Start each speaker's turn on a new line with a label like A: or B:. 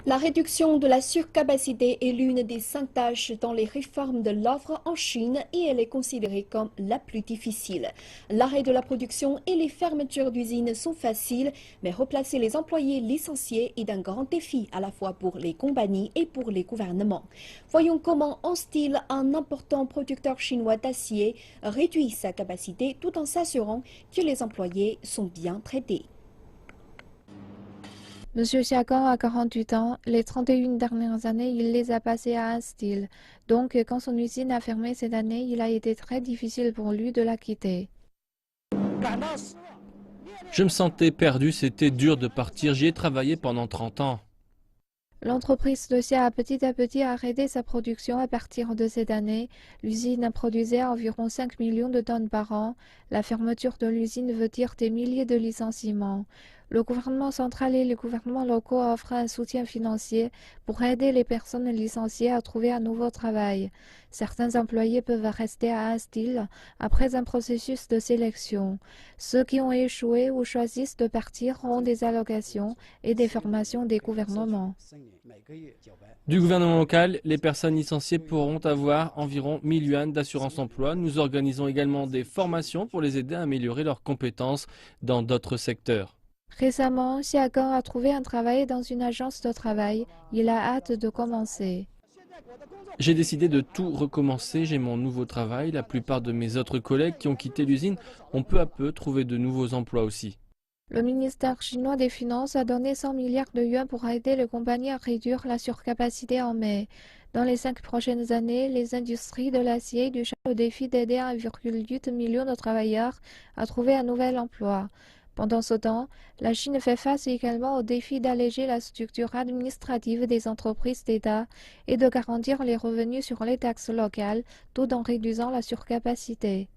A: La réduction de la surcapacité est l'une des 5 tâches dans les réformes de l'offre en Chine et elle est considérée comme la plus difficile. L'arrêt de la production et les fermetures d'usines sont faciles, mais replacer les employés licenciés est un grand défi à la fois pour les compagnies et pour les gouvernements. Voyons comment Steel, un important producteur chinois d'acier, réduit sa capacité tout en s'assurant que les employés sont bien traités.
B: Monsieur Xiagang a 48 ans. Les 31 dernières années, il les a passées à Steel. Donc, quand son usine a fermé cette année, il a été très difficile pour lui de la quitter.
C: Je me sentais perdu, c'était dur de partir, j'y ai travaillé pendant 30 ans.
B: L'entreprise de Xia a petit à petit arrêté sa production à partir de cette année. L'usine produisait environ 5 millions de tonnes par an. La fermeture de l'usine veut dire des milliers de licenciements. Le gouvernement central et les gouvernements locaux offrent un soutien financier pour aider les personnes licenciées à trouver un nouveau travail. Certains employés peuvent rester à Steel après un processus de sélection. Ceux qui ont échoué ou choisissent de partir auront des allocations et des formations des gouvernements.
C: Du gouvernement local, les personnes licenciées pourront avoir environ 1000 yuan d'assurance emploi. Nous organisons également des formations pour les aider à améliorer leurs compétences dans d'autres secteurs.
B: Récemment, Xiagang a trouvé un travail dans une agence de travail. Il a hâte de commencer.
C: J'ai décidé de tout recommencer, j'ai mon nouveau travail. La plupart de mes autres collègues qui ont quitté l'usine ont peu à peu trouvé de nouveaux emplois aussi.
B: Le ministère chinois des Finances a donné 100 milliards de yuans pour aider les compagnies à réduire la surcapacité en mai. Dans les 5 prochaines années, les industries de l'acier et du charbon ont le défi d'aider 1,8 million de travailleurs à trouver un nouvel emploi. Pendant ce temps, la Chine fait face également au défi d'alléger la structure administrative des entreprises d'État et de garantir les revenus sur les taxes locales tout en réduisant la surcapacité.